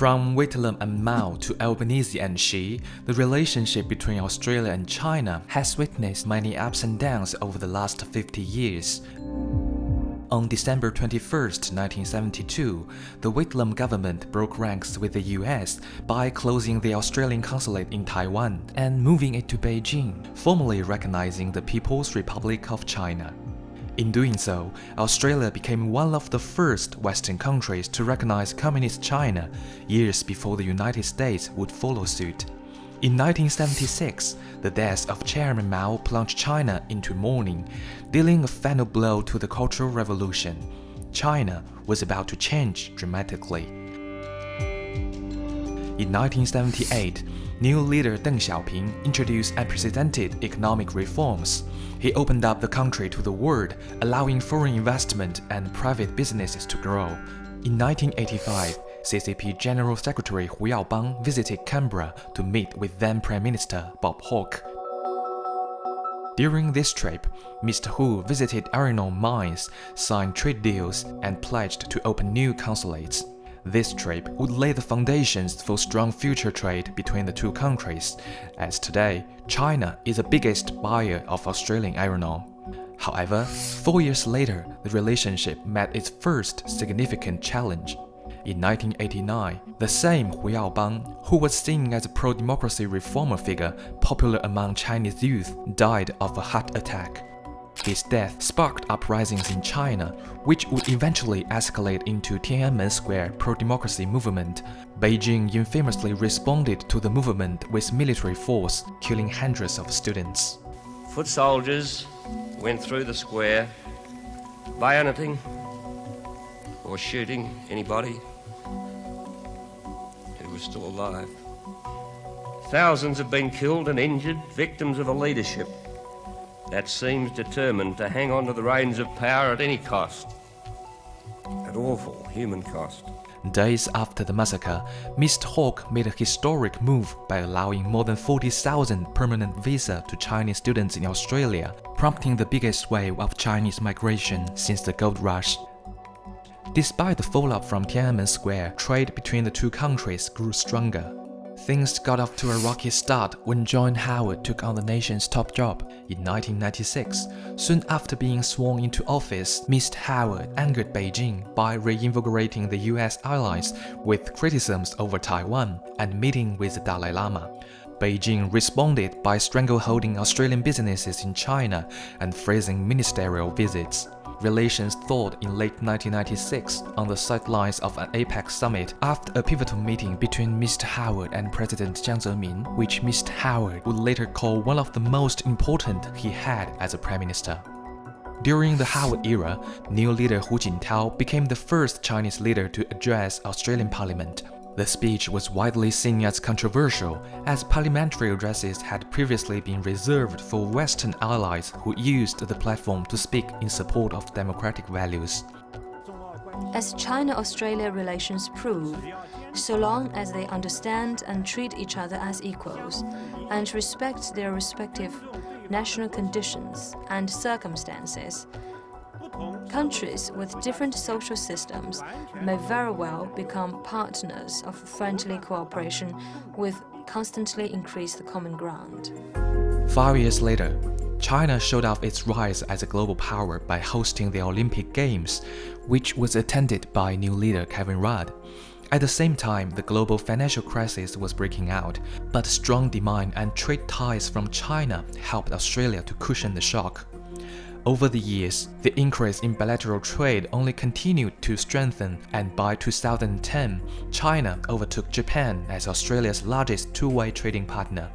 From Whitlam and Mao to Albanese and Xi, the relationship between Australia and China has witnessed many ups and downs over the last 50 years. On December 21, 1972, the Whitlam government broke ranks with the US by closing the Australian consulate in Taiwan and moving it to Beijing, formally recognizing the People's Republic of China. In doing so, Australia became one of the first Western countries to recognize Communist China, years before the United States would follow suit. In 1976, the death of Chairman Mao plunged China into mourning, dealing a final blow to the Cultural Revolution. China was about to change dramatically. In 1978, new leader Deng Xiaoping introduced unprecedented economic reforms. He opened up the country to the world, allowing foreign investment and private businesses to grow. In 1985, CCP General Secretary Hu Yaobang visited Canberra to meet with then Prime Minister Bob Hawke. During this trip, Mr. Hu visited iron ore mines, signed trade deals, and pledged to open new consulates. This trip would lay the foundations for strong future trade between the two countries, as today, China is the biggest buyer of Australian iron ore. However, 4 years later, the relationship met its first significant challenge. In 1989, the same Hu Yaobang, who was seen as a pro-democracy reformer figure popular among Chinese youth, died of a heart attack. His death sparked uprisings in China, which would eventually escalate into Tiananmen Square pro-democracy movement. Beijing infamously responded to the movement with military force, killing hundreds of students. Foot soldiers went through the square, bayoneting or shooting anybody who was still alive. Thousands have been killed and injured, victims of a leadership that seems determined to hang on to the reins of power at any cost, at awful human cost. Days after the massacre, Mr. Hawke made a historic move by allowing more than 40,000 permanent visas to Chinese students in Australia, prompting the biggest wave of Chinese migration since the gold rush. Despite the fallout from Tiananmen Square, trade between the two countries grew stronger. Things got off to a rocky start when John Howard took on the nation's top job in 1996. Soon after being sworn into office, Mr. Howard angered Beijing by reinvigorating the US allies with criticisms over Taiwan and meeting with the Dalai Lama. Beijing responded by strangleholding Australian businesses in China and freezing ministerial visits. Relations thawed in late 1996 on the sidelines of an APEC summit after a pivotal meeting between Mr. Howard and President Jiang Zemin, which Mr. Howard would later call one of the most important he had as a prime minister. During the Howard era, new leader Hu Jintao became the first Chinese leader to address Australian Parliament. The speech was widely seen as controversial, as parliamentary addresses had previously been reserved for Western allies who used the platform to speak in support of democratic values. As China-Australia relations prove, so long as they understand and treat each other as equals and respect their respective national conditions and circumstances, countries with different social systems may very well become partners of friendly cooperation with constantly increased common ground. 5 years later, China showed off its rise as a global power by hosting the Olympic Games, which was attended by new leader Kevin Rudd. At the same time, the global financial crisis was breaking out, but strong demand and trade ties from China helped Australia to cushion the shock. Over the years, the increase in bilateral trade only continued to strengthen, and by 2010, China overtook Japan as Australia's largest two-way trading partner.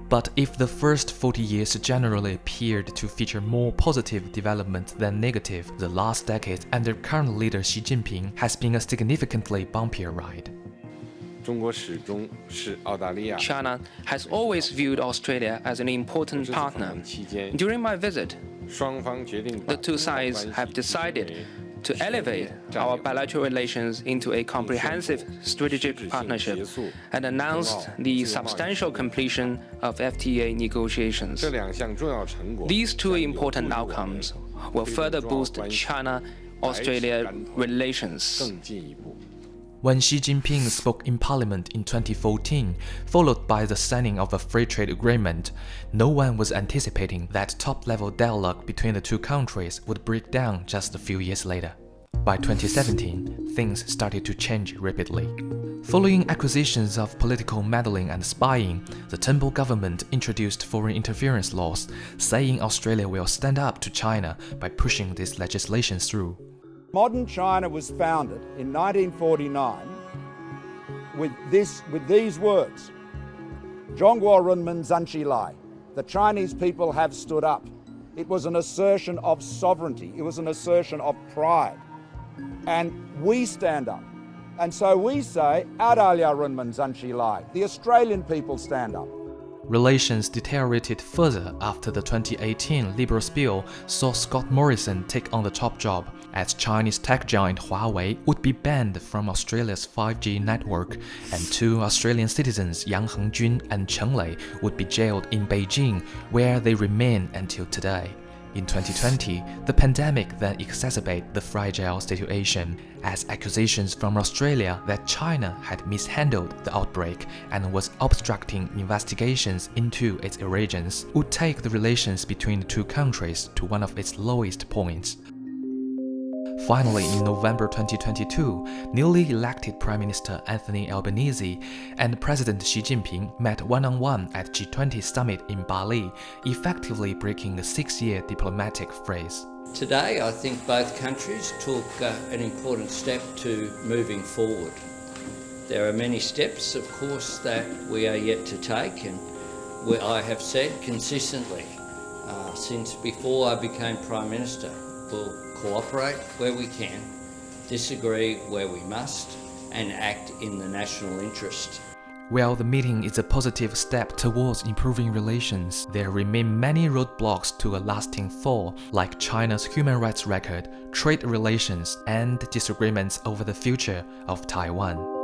But if the first 40 years generally appeared to feature more positive development than negative, the last decade under current leader Xi Jinping has been a significantly bumpier ride. China has always viewed Australia as an important partner. During my visit, the two sides have decided to elevate our bilateral relations into a comprehensive strategic partnership and announced the substantial completion of FTA negotiations. These two important outcomes will further boost China-Australia relations. When Xi Jinping spoke in Parliament in 2014, followed by the signing of a free trade agreement, no one was anticipating that top-level dialogue between the two countries would break down just a few years later. By 2017, things started to change rapidly. Following accusations of political meddling and spying, the Turnbull government introduced foreign interference laws, saying Australia will stand up to China by pushing this legislation through. Modern China was founded in 1949 with these words: 中国人民站起来. The Chinese people have stood up. It was an assertion of sovereignty. It was an assertion of pride. And we stand up. And so we say, 澳大利亚人民站起来. The Australian people stand up. Relations deteriorated further after the 2018 Liberal spill saw Scott Morrison take on the top job, as Chinese tech giant Huawei would be banned from Australia's 5G network, and two Australian citizens Yang Hengjun and Chen Lei would be jailed in Beijing, where they remain until today. In 2020, the pandemic then exacerbated the fragile situation, as accusations from Australia that China had mishandled the outbreak and was obstructing investigations into its origins would take the relations between the two countries to one of its lowest points. Finally, in November 2022, newly elected Prime Minister Anthony Albanese and President Xi Jinping met one-on-one at G20 summit in Bali, effectively breaking the 6-year diplomatic freeze. Today, I think both countries took an important step to moving forward. There are many steps, of course, that we are yet to take, and I have said consistently since before I became Prime Minister, we'll cooperate where we can, disagree where we must, and act in the national interest. While the meeting is a positive step towards improving relations, there remain many roadblocks to a lasting thaw, like China's human rights record, trade relations, and disagreements over the future of Taiwan.